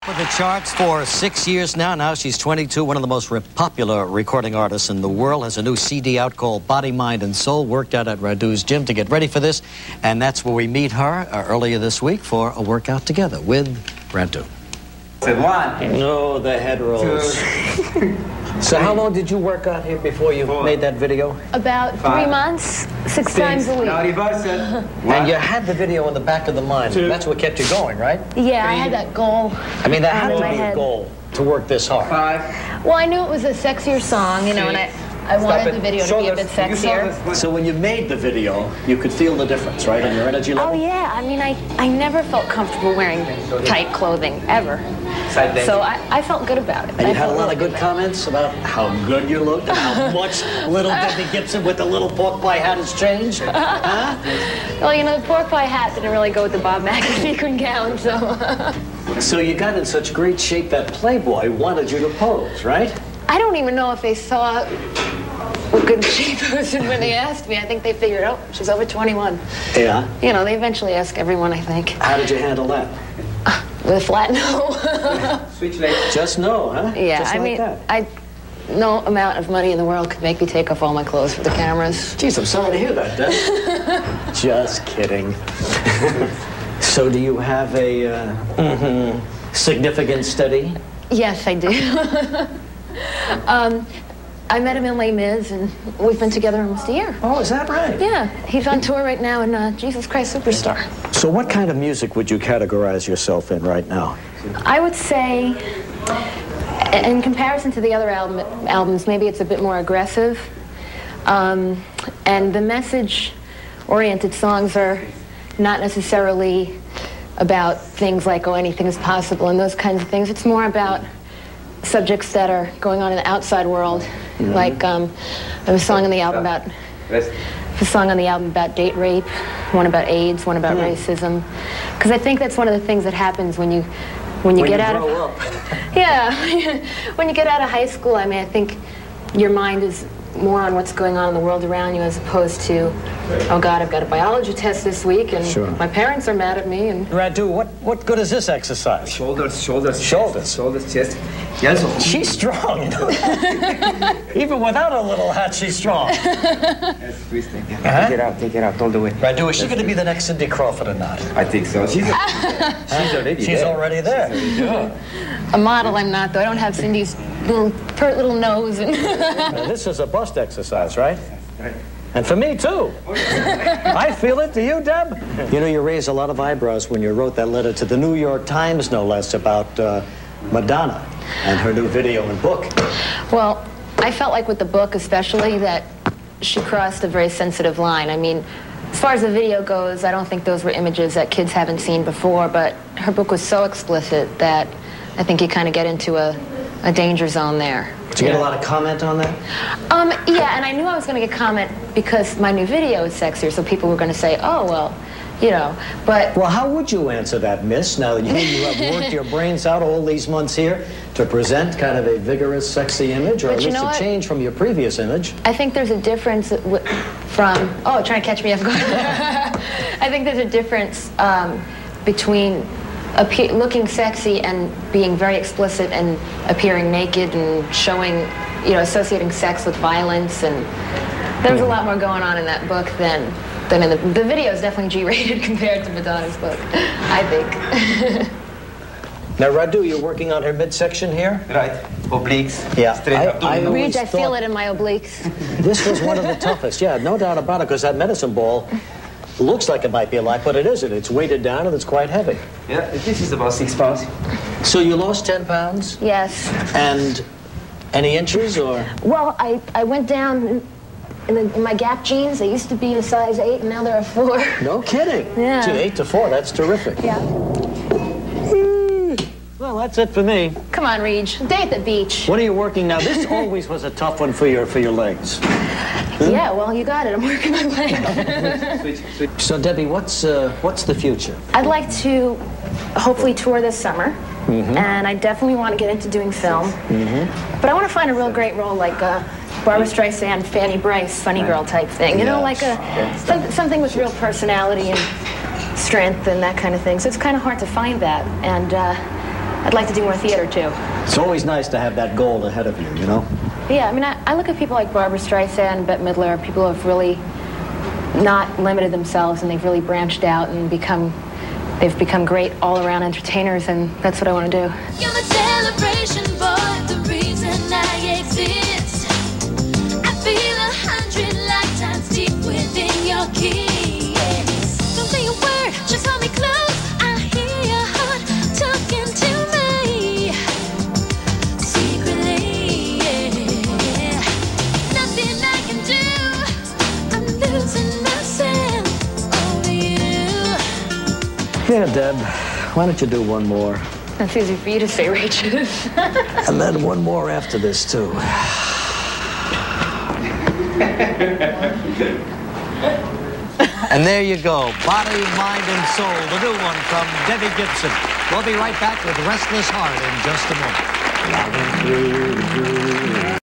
With the charts for 6 years now. Now she's 22, one of the most popular recording artists in the world. Has a new CD out called Body, Mind, and Soul. Worked out at Radu's gym to get ready for this. And that's where we meet her earlier this week for a workout together with Radu. One. No, the head rolls. So how long did you work out here before you made that video? About 3 months, six times a week. Now reverse it. And you had the video in the back of the mind. That's what kept you going, right? Yeah, I had that goal. I mean, that had to in my be a head. goal to work this hard. 5. Well, I knew it was a sexier song, you know, and I wanted the video to be a bit sexier. So when you made the video, you could feel the difference, right, in your energy level? Oh, yeah. I mean, I never felt comfortable wearing tight clothing, ever. So I felt good about it. And you had a lot of good comments about how good you looked and how much little Debbie Gibson with the little pork pie hat has changed. Huh? Well, you know, the pork pie hat didn't really go with the Bob Mackie sequin gown, so... So you got in such great shape that Playboy wanted you to pose, right? I don't even know if they saw what good shape I was in when they asked me. I think they figured, oh, she's over 21. Yeah? You know, they eventually ask everyone, I think. How did you handle that? With a flat no. Switch legs. Just no, huh? Yeah, Just I like mean, that. no amount of money in the world could make me take off all my clothes for the cameras. Geez, I'm sorry to hear that, Deb. Just kidding. So do you have a significant study? Yes, I do. I met him in Les Mis, and we've been together almost a year. Oh, is that right? Yeah, he's on tour right now in Jesus Christ Superstar. So what kind of music would you categorize yourself in right now? I would say, in comparison to the other albums, maybe it's a bit more aggressive. And the message-oriented songs are not necessarily about things like, oh, anything is possible and those kinds of things. It's more about subjects that are going on in the outside world. Like, there's a song on the album about date rape, one about AIDS, one about racism. Because I think that's one of the things that happens when you get out of yeah, when you get out of high school. I mean, I think your mind is more on what's going on in the world around you as opposed to, oh God, I've got a biology test this week and my parents are mad at me. And Radu, what good is this exercise? Shoulders. Shoulders, chest. Yes. She's strong, you know. Even without a little hat, she's strong. Yes, twisting. Take it out all the way. Radu, is she going to be the next Cindy Crawford or not? I think so. She's already there. Yeah. a model I'm not, though. I don't have Cindy's pert little nose. And this is a bust exercise, right? Right. And for me, too. I feel it. Do you, Deb? You know, you raised a lot of eyebrows when you wrote that letter to the New York Times, no less, about Madonna and her new video and book. Well, I felt like with the book especially that she crossed a very sensitive line. I mean, as far as the video goes, I don't think those were images that kids haven't seen before, but her book was so explicit that I think you kind of get into a danger zone there. Did you get a lot of comment on that? Yeah, and I knew I was going to get comment because my new video is sexier, so people were going to say, oh, well, you know, but... Well, how would you answer that, miss, now that you have worked your brains out all these months here to present kind of a vigorous, sexy image, or at least a change from your previous image? I think there's a difference from... Oh, trying to catch me off guard. I think there's a difference between looking sexy and being very explicit and appearing naked and showing, you know, associating sex with violence, and there's a lot more going on in that book than in the video is definitely G-rated compared to Madonna's book, I think. Now, Radu, you're working on her midsection here? Right. Obliques. Yeah. Straight up. Regis, I feel it in my obliques. This was one of the toughest, yeah, no doubt about it, because that medicine ball looks like it might be alive, but it isn't. It's weighted down and it's quite heavy. Yeah, this is about 6 pounds. So you lost 10 pounds? Yes. And any inches, or? Well, I went down in my Gap jeans. They used to be a size 8, and now they're a 4. No kidding. Yeah. Gee, 8 to 4, that's terrific. Yeah. Well, that's it for me. Come on, Reg. Day at the beach. What are you working now? This always was a tough one for your legs. Yeah, well, you got it. I'm working my legs. Switch. So, Debbie, what's the future? I'd like to hopefully tour this summer, and I definitely want to get into doing film. But I want to find a real great role like Barbra Streisand, Fanny Brice, funny girl type thing. You know, like something with real personality and strength and that kind of thing. So it's kind of hard to find that. And I'd like to do more theater, too. It's always nice to have that goal ahead of you, you know? Yeah, I mean, I look at people like Barbra Streisand, Bette Midler, people who have really not limited themselves, and they've really branched out and they've become great all-around entertainers, and that's what I want to do. You're my celebration, boy, the reason I exist. I feel 100 lifetimes deep within your kiss. Don't say a word, just hold me close. I hear your heart talking to me secretly. Yeah. Nothing I can do, I'm losing myself over you. Yeah, Deb, why don't you do one more? That's easy for you to say, Regis. And then one more after this, too. And there you go, Body, Mind, and Soul, the new one from Debbie Gibson. We'll be right back with Restless Heart in just a moment.